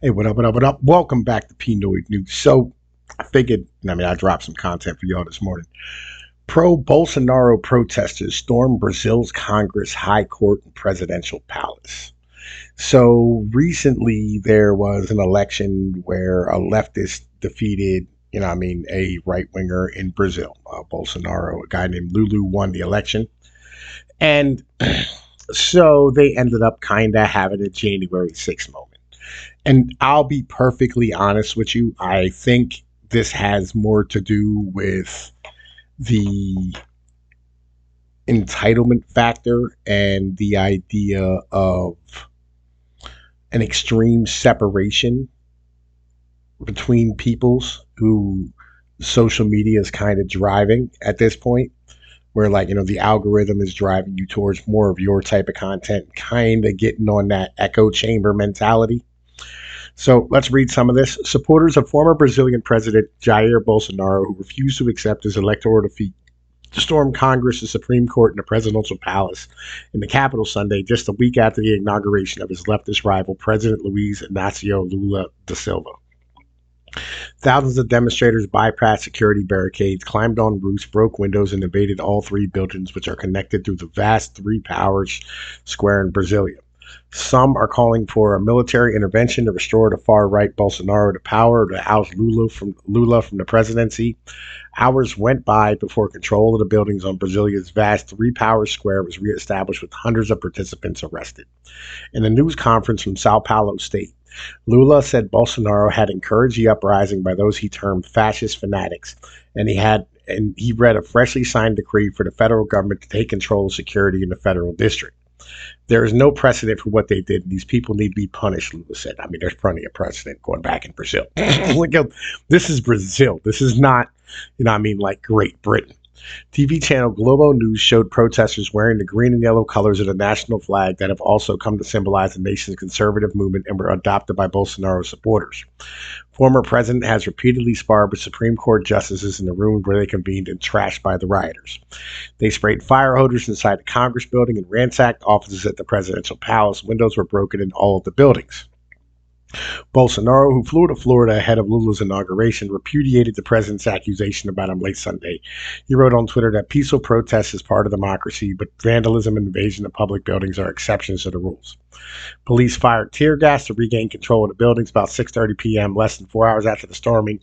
Hey, what up, what up, what up? Welcome back to Pnoid News. So, I figured, I dropped some content for y'all this morning. Pro Bolsonaro protesters storm Brazil's Congress, High Court, and Presidential Palace. So, recently there was an election where a leftist defeated, a right winger in Brazil. Bolsonaro, a guy named Lulu, won the election. And so they ended up kind of having a January 6th moment. And I'll be perfectly honest with you. I think this has more to do with the entitlement factor and the idea of an extreme separation between peoples who social media is kind of driving at this point, where the algorithm is driving you towards more of your type of content, kind of getting on that echo chamber mentality. So let's read some of this. Supporters of former Brazilian President Jair Bolsonaro, who refused to accept his electoral defeat, stormed Congress, the Supreme Court, and the presidential palace in the capital Sunday, just a week after the inauguration of his leftist rival, President Luiz Inácio Lula da Silva. Thousands of demonstrators bypassed security barricades, climbed on roofs, broke windows, and invaded all three buildings, which are connected through the vast Three Powers Square in Brasilia. Some are calling for a military intervention to restore the far-right Bolsonaro to power, to oust Lula from the presidency. Hours went by before control of the buildings on Brasilia's vast Three Powers Square was reestablished, with hundreds of participants arrested. In a news conference from Sao Paulo State, Lula said Bolsonaro had encouraged the uprising by those he termed fascist fanatics, and he read a freshly signed decree for the federal government to take control of security in the federal district. There is no precedent for what they did, and these people need to be punished, Lula said. There's plenty of precedent going back in Brazil. This is Brazil. This is not, like Great Britain. TV channel Globo News showed protesters wearing the green and yellow colors of the national flag that have also come to symbolize the nation's conservative movement and were adopted by Bolsonaro supporters. Former president has repeatedly sparred with Supreme Court justices in the room where they convened and trashed by the rioters. They sprayed fire hoses inside the Congress building and ransacked offices at the presidential palace. Windows were broken in all of the buildings. Bolsonaro, who flew to Florida ahead of Lula's inauguration, repudiated the president's accusation about him late Sunday. He wrote on Twitter that peaceful protest is part of democracy, but vandalism and invasion of public buildings are exceptions to the rules. Police fired tear gas to regain control of the buildings about 6:30 p.m., less than 4 hours after the storming.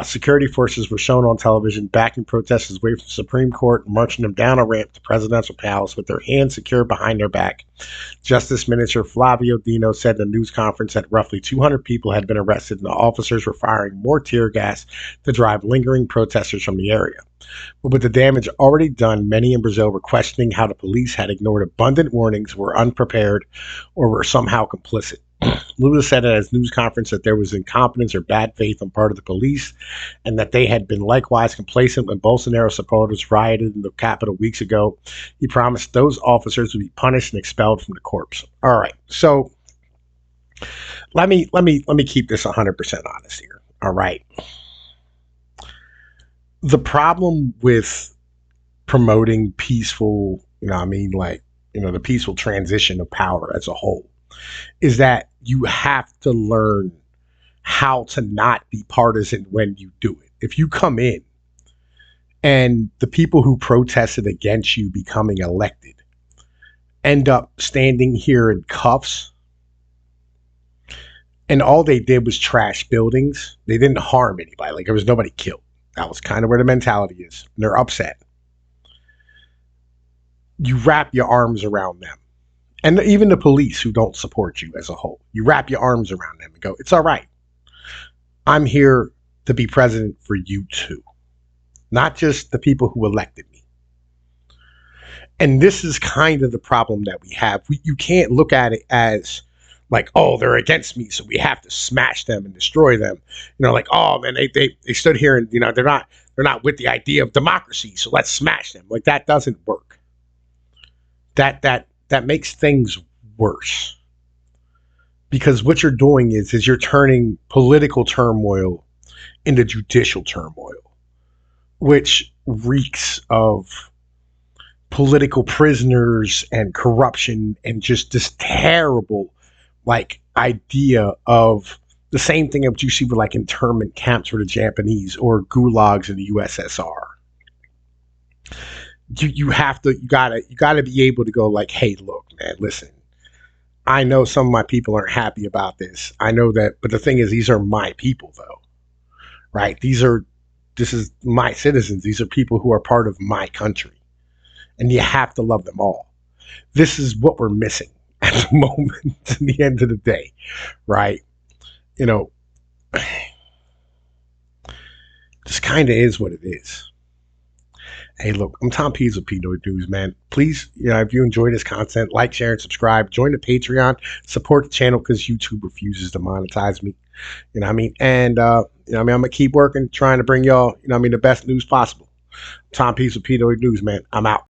Security forces were shown on television backing protesters away from the Supreme Court and marching them down a ramp to the presidential palace with their hands secured behind their back. Justice Minister Flavio Dino said in a news conference that roughly 200 people had been arrested and the officers were firing more tear gas to drive lingering protesters from the area. But with the damage already done, many in Brazil were questioning how the police had ignored abundant warnings, were unprepared, or were somehow complicit. Lula said at his news conference that there was incompetence or bad faith on part of the police, and that they had been likewise complacent when Bolsonaro supporters rioted in the capital weeks ago. He promised those officers would be punished and expelled from the corps. All right, so let me keep this 100% honest here. All right, the problem with promoting peaceful, the peaceful transition of power as a whole, is that you have to learn how to not be partisan when you do it. If you come in and the people who protested against you becoming elected end up standing here in cuffs, and all they did was trash buildings, they didn't harm anybody. There was nobody killed. That was kind of where the mentality is. And they're upset. You wrap your arms around them. And even the police who don't support you as a whole, you wrap your arms around them and go, it's all right. I'm here to be president for you too, not just the people who elected me. And this is kind of the problem that we have. You can't look at it as like, oh, they're against me, so we have to smash them and destroy them. Oh man, they stood here and they're not with the idea of democracy, so let's smash them. That doesn't work. That makes things worse, because what you're doing is you're turning political turmoil into judicial turmoil, which reeks of political prisoners and corruption and just this terrible idea of the same thing that you see with like internment camps for the Japanese or gulags in the USSR. You gotta be able to go like, hey, look, man, listen. I know some of my people aren't happy about this. I know that, but the thing is, these are my people, though, right? This is my citizens. These are people who are part of my country, and you have to love them all. This is what we're missing at the moment. At the end of the day, right? You know, this kind of is what it is. Hey, look, I'm Tom Pease with Pnoid News, man. Please, if you enjoy this content, like, share, and subscribe. Join the Patreon. Support the channel because YouTube refuses to monetize me. You know what I mean? And, I'm going to keep working, trying to bring y'all, the best news possible. Tom Pease with Pnoid News, man. I'm out.